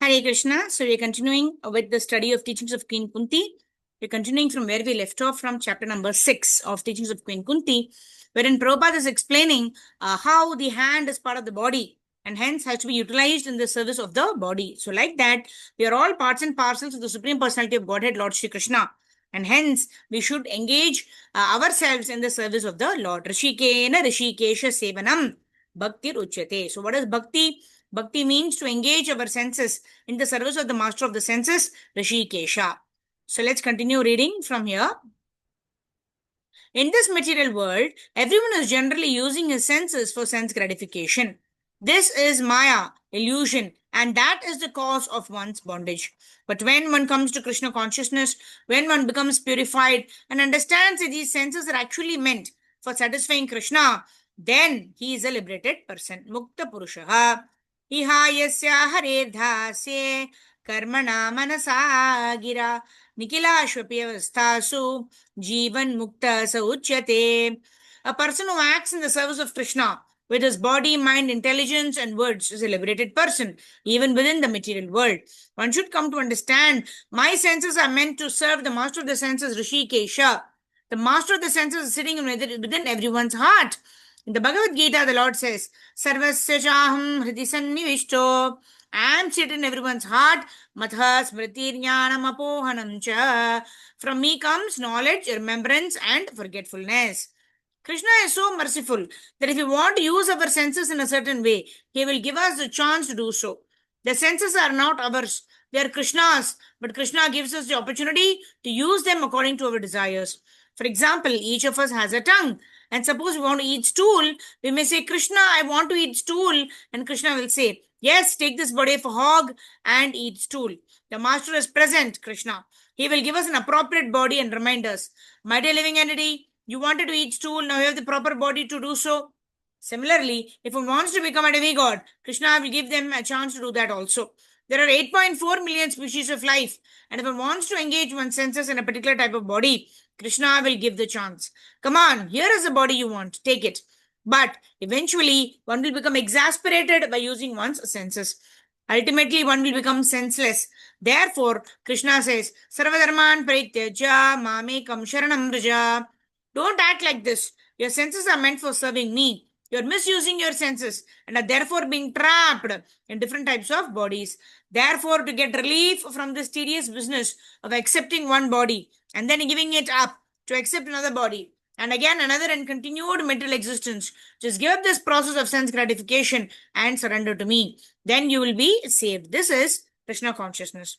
Hare Krishna. So we're continuing with the study of teachings of Queen Kunti. We're continuing from where we left off from chapter number 6 of teachings of Queen Kunti, wherein Prabhupada is explaining how the hand is part of the body and hence has to be utilized in the service of the body. So like that, we are all parts and parcels of the Supreme Personality of Godhead, Lord Shri Krishna. And hence, we should engage ourselves in the service of the Lord. Rishikena Rishikesha Sevanam Bhaktir Uchyate. So what is Bhakti? Bhakti means to engage our senses in the service of the master of the senses, Rishikesha. So let's continue reading from here. In this material world, everyone is generally using his senses for sense gratification. This is Maya, illusion, and that is the cause of one's bondage. But when one comes to Krishna consciousness, when one becomes purified and understands that these senses are actually meant for satisfying Krishna, then he is a liberated person. Mukta Purushaha. Iha yasya haredhasye karmana manasa gira nikilashapi avasthasu jivan mukta sauchyate. A person who acts in the service of Krishna with his body, mind, intelligence, and words is a liberated person, even within the material world. One should come to understand my senses are meant to serve the master of the senses, Rishikesha. The master of the senses is sitting within everyone's heart. In the Bhagavad Gita, the Lord says, Sarvasya chaham hridi sannivishto. I am seated in everyone's heart. Matha smriti jnanam apohanam cha. From me comes knowledge, remembrance, and forgetfulness. Krishna is so merciful that if we want to use our senses in a certain way, he will give us the chance to do so. The senses are not ours, they are Krishna's, but Krishna gives us the opportunity to use them according to our desires. For example, each of us has a tongue. And suppose we want to eat stool, we may say, Krishna, I want to eat stool. And Krishna will say, yes, take this body of a hog and eat stool. The master is present, Krishna. He will give us an appropriate body and remind us, my dear living entity, you wanted to eat stool, now you have the proper body to do so. Similarly, if one wants to become a demigod, Krishna will give them a chance to do that also. There are 8.4 million species of life, and if one wants to engage one's senses in a particular type of body, Krishna will give the chance. Come on, here is the body you want, take it. But eventually, one will become exasperated by using one's senses. Ultimately, one will become senseless. Therefore, Krishna says, Sarvadharman parityaja mamekam sharanam vraja. Don't act like this. Your senses are meant for serving me. You're misusing your senses and are therefore being trapped in different types of bodies. Therefore, to get relief from this tedious business of accepting one body and then giving it up to accept another body and again another and continued mental existence, just give up this process of sense gratification and surrender to me. Then you will be saved. This is Krishna consciousness.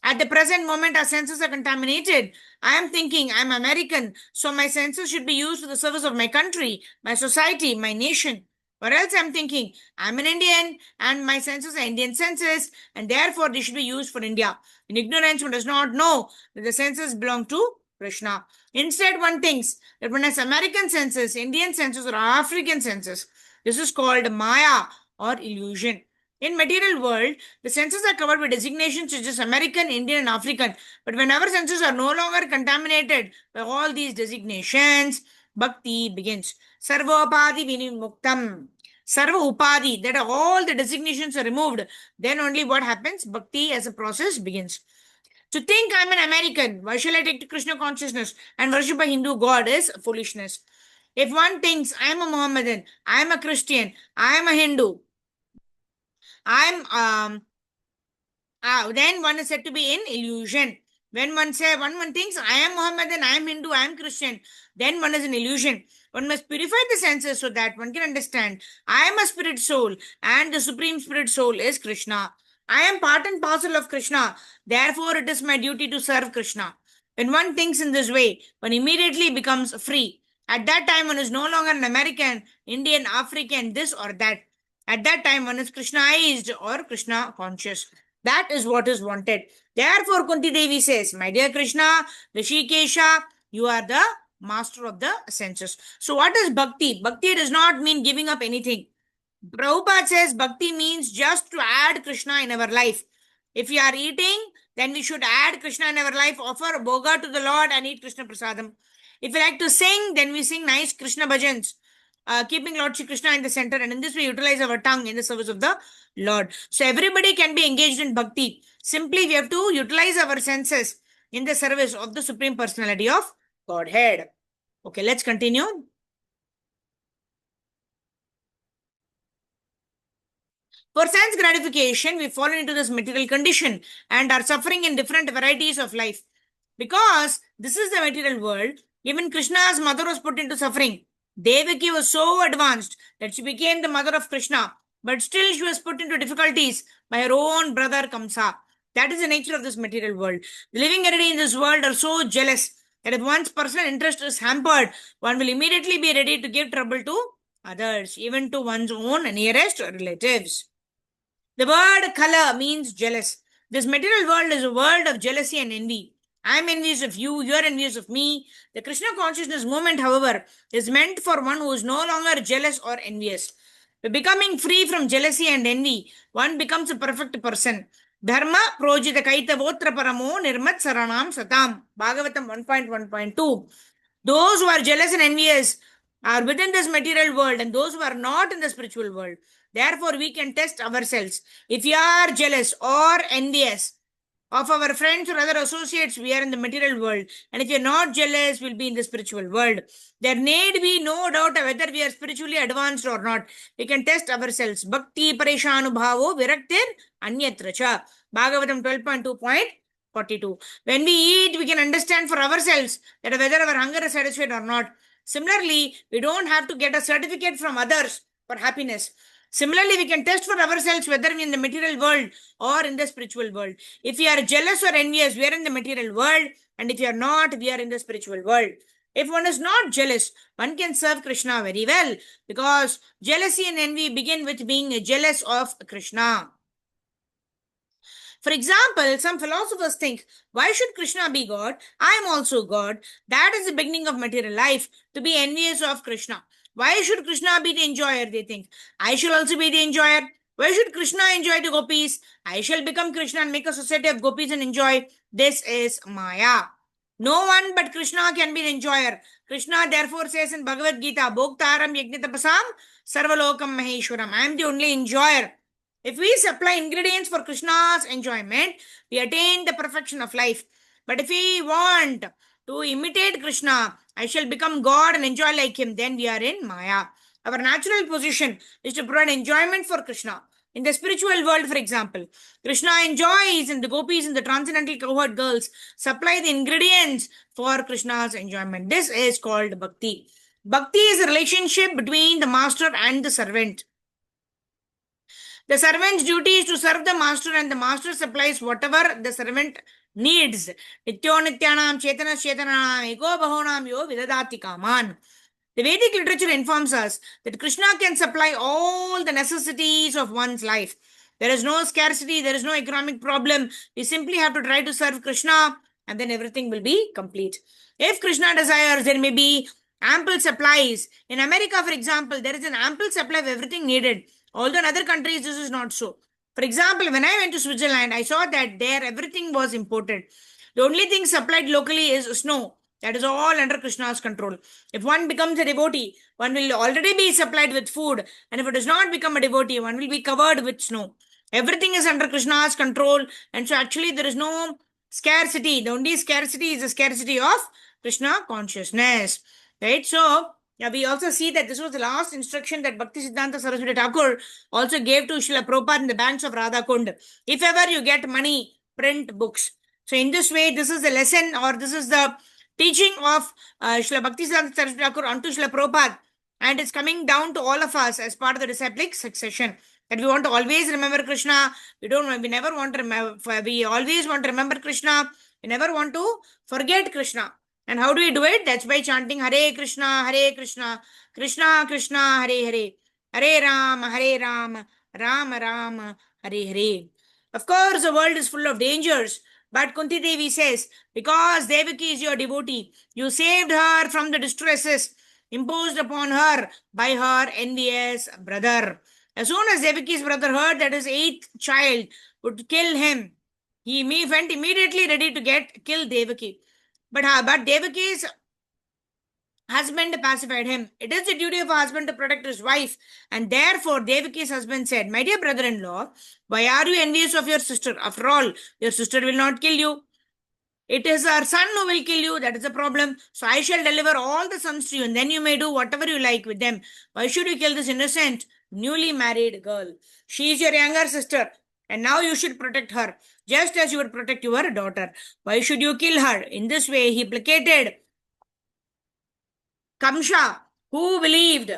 At the present moment, our senses are contaminated. I am thinking I'm American, so my senses should be used for the service of my country, my society, my nation. Or else I'm thinking I'm an Indian and my senses are Indian senses and therefore they should be used for India. In ignorance, one does not know that the senses belong to Krishna. Instead, one thinks that one has American senses, Indian senses, or African senses. This is called Maya or illusion. In material world, the senses are covered with designations such as American, Indian, and African. But when our senses are no longer contaminated by all these designations, bhakti begins. Sarvopadi vinimuktam. Sarva upadi, that all the designations are removed. Then only what happens? Bhakti as a process begins. To think I'm an American, why shall I take to Krishna consciousnus and worship a Hindu god is foolishness. If one thinks I'm a Mohammedan, I'm a Christian, I'm a Hindu, then one is said to be in illusion. When one thinks I am Mohammedan, I am Hindu, I am Christian, then one is in illusion. One must purify the senses so that one can understand I am a spirit soul and the supreme spirit soul is Krishna. I am part and parcel of Krishna. Therefore, it is my duty to serve Krishna. When one thinks in this way, one immediately becomes free. At that time, one is no longer an American, Indian, African, this or that. At that time, one is Krishnaized or Krishna conscious. That is what is wanted. Therefore, Kunti Devi says, my dear Krishna, Rishikesha, you are the master of the senses. So what is bhakti? Bhakti does not mean giving up anything. Prabhupada says bhakti means just to add Krishna in our life. If we are eating, then we should add Krishna in our life, offer bhoga to the Lord and eat Krishna prasadam. If we like to sing, then we sing nice Krishna bhajans. keeping Lord Shri Krishna in the center, and in this we utilize our tongue in the service of the Lord. So everybody can be engaged in bhakti. Simply we have to utilize our senses in the service of the Supreme Personality of Godhead. Okay, let's continue. For sense gratification, we fall into this material condition and are suffering in different varieties of life. Because this is the material world, even Krishna's mother was put into suffering. Devaki was so advanced that she became the mother of Krishna, but still she was put into difficulties by her own brother Kamsa. That is the nature of this material world. The living entity in this world are so jealous that if one's personal interest is hampered, one will immediately be ready to give trouble to others, even to one's own nearest relatives. The word color means jealous. This material world is a world of jealousy and envy. I am envious of you, you are envious of me. The Krishna consciousness movement, however, is meant for one who is no longer jealous or envious. By becoming free from jealousy and envy, one becomes a perfect person. Dharma projita kaita votra paramo nirmat saranam satam. Bhagavatam 1.1.2. Those who are jealous and envious are within this material world, and those who are not in the spiritual world. Therefore, we can test ourselves. If you are jealous or envious of our friends or other associates, we are in the material world. And if you're not jealous, we'll be in the spiritual world. There need be no doubt whether we are spiritually advanced or not. We can test ourselves. Bhakti parishanubhavo viraktir anyatra cha. Bhagavatam 12.2.42. When we eat, we can understand for ourselves that whether our hunger is satisfied or not. Similarly, we don't have to get a certificate from others for happiness. Similarly, we can test for ourselves whether we are in the material world or in the spiritual world. If we are jealous or envious, we are in the material world, and if we are not, we are in the spiritual world. If one is not jealous, one can serve Krishna very well, because jealousy and envy begin with being jealous of Krishna. For example, some philosophers think, why should Krishna be God? I am also God. That is the beginning of material life, to be envious of Krishna. Why should Krishna be the enjoyer? They think, I shall also be the enjoyer. Why should Krishna enjoy the gopis? I shall become Krishna and make a society of gopis and enjoy. This is Maya. No one but Krishna can be the enjoyer. Krishna therefore says in Bhagavad Gita, Bhoktaram Yajnatapasam Sarvalokam Maheshwaram. I am the only enjoyer. If we supply ingredients for Krishna's enjoyment, we attain the perfection of life. But if we want to imitate Krishna, I shall become God and enjoy like him, then we are in Maya. Our natural position is to provide enjoyment for Krishna. In the spiritual world, for example, Krishna enjoys, and the gopis and the transcendental cowherd girls supply the ingredients for Krishna's enjoyment. This is called bhakti. Bhakti is a relationship between the master and the servant. The servant's duty is to serve the master, and the master supplies whatever the servant needs. Nityo nityanam chetana chetanam ego bahonam yo vidadati kaman. The Vedic literature informs us that Krishna can supply all the necessities of one's life. There is no scarcity, there is no economic problem. We simply have to try to serve Krishna, and then everything will be complete. If Krishna desires, there may be ample supplies. In America, for example, there is an ample supply of everything needed. Although in other countries, this is not so. For example, when I went to Switzerland, I saw that there everything was imported. The only thing supplied locally is snow. That is all under Krishna's control. If one becomes a devotee, one will already be supplied with food. And if it does not become a devotee, one will be covered with snow. Everything is under Krishna's control. And so actually there is no scarcity. The only scarcity is the scarcity of Krishna consciousness. Right? So, yeah, we also see that this was the last instruction that Bhaktisiddhanta Saraswati Thakur also gave to Srila Prabhupada in the banks of Radhakund. If ever you get money, print books. So in this way, this is the lesson, or this is the teaching of Srila Bhaktisiddhanta Saraswati Thakur onto Srila Prabhupada. And it's coming down to all of us as part of the disciplic succession. That we want to always remember Krishna. We never want to remember, we always want to remember Krishna. We never want to forget Krishna. And how do we do it? That's by chanting Hare Krishna, Krishna Krishna, Hare Hare, Hare Rama, Rama Rama, Hare Hare. Of course, the world is full of dangers. But Kunti Devi says, because Devaki is your devotee, you saved her from the distresses imposed upon her by her envious brother. As soon as Devaki's brother heard that his 8th child would kill him, he went immediately ready to kill Devaki. But Devaki's husband pacified him. It is the duty of a husband to protect his wife. And therefore, Devaki's husband said, my dear brother-in-law, why are you envious of your sister? After all, your sister will not kill you. It is her son who will kill you. That is the problem. So I shall deliver all the sons to you, and then you may do whatever you like with them. Why should you kill this innocent, newly married girl? She is your younger sister, and now you should protect her, just as you would protect your daughter. Why should you kill her? In this way, he placated Kamsha, who believed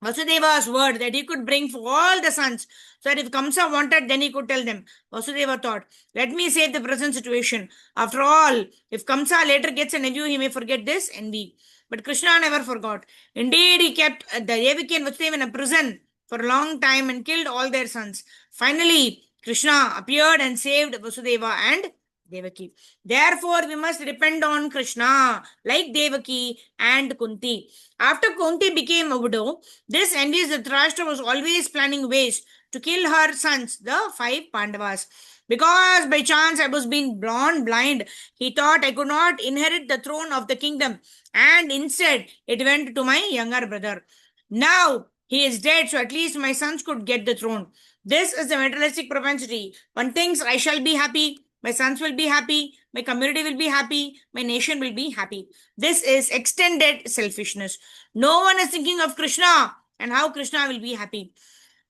Vasudeva's word that he could bring for all the sons. So that if Kamsa wanted, then he could tell them. Vasudeva thought, let me save the present situation. After all, if Kamsa later gets a nephew, he may forget this envy. But Krishna never forgot. Indeed, he kept the Devaki and Vasudeva in a prison for a long time and killed all their sons. Finally, Krishna appeared and saved Vasudeva and Devaki. Therefore, we must depend on Krishna, like Devaki and Kunti. After Kunti became a widow, this envious Dhritarashtra was always planning ways to kill her sons, the 5 Pandavas. Because by chance I was being born blind, he thought I could not inherit the throne of the kingdom, and instead it went to my younger brother. Now he is dead, so at least my sons could get the throne. This is the materialistic propensity. One thinks I shall be happy, my sons will be happy, my community will be happy, my nation will be happy. This is extended selfishness. No one is thinking of Krishna and how Krishna will be happy.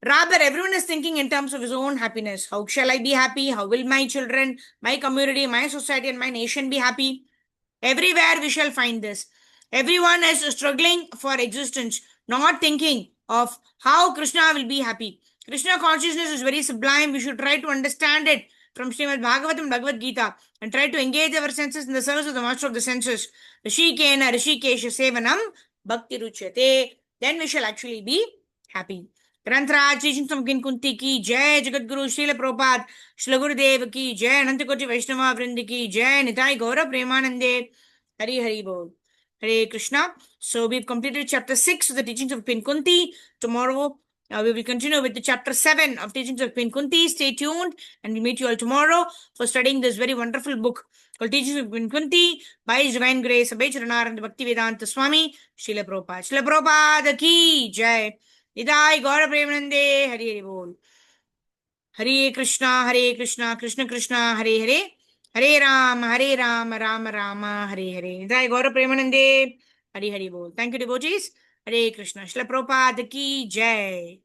Rather, everyone is thinking in terms of his own happiness. How shall I be happy? How will my children, my community, my society, and my nation be happy? Everywhere we shall find this. Everyone is struggling for existence, not thinking of how Krishna will be happy. Krishna consciousness is very sublime. We should try to understand it from Srimad Bhagavatam, Bhagavad Gita, and try to engage our senses in the service of the master of the senses. Rishikena Rishikesha Sevanam Bhakti Ruchyate. Then we shall actually be happy. ग्रंथराज teachings from King Kunti की जय, जगत गुरु श्रील प्रभुपाद श्री गुरुदेव की जय, अनंत कोटि वैष्णव वृंद की जय, निताई गौरव प्रेमानंदे. Hari Hari Bol. Hare Krishna. So we've completed chapter 6 of the teachings of Queen Kunti. Tomorrow we will continue with the chapter 7 of teachings of Queen Kunti. Stay tuned and we'll meet you all tomorrow for studying this very wonderful book called Teachings of Queen Kunti by His Divine Grace Abhay Charanarand Bhakti Vedanta Swami Srila Prabhupada. Srila Prabhupada ki jai. Nidai Gaura Premanande. Hari Hari Bol. Hare Krishna, Krishna Krishna, Hare Hare. Hare Ram, Rama Rama, Hare Hare. Nidai Gaura Premanande. Hari Hari Bol. Thank you, devotees. Hare Krishna. Srila Prabhupada ki jai.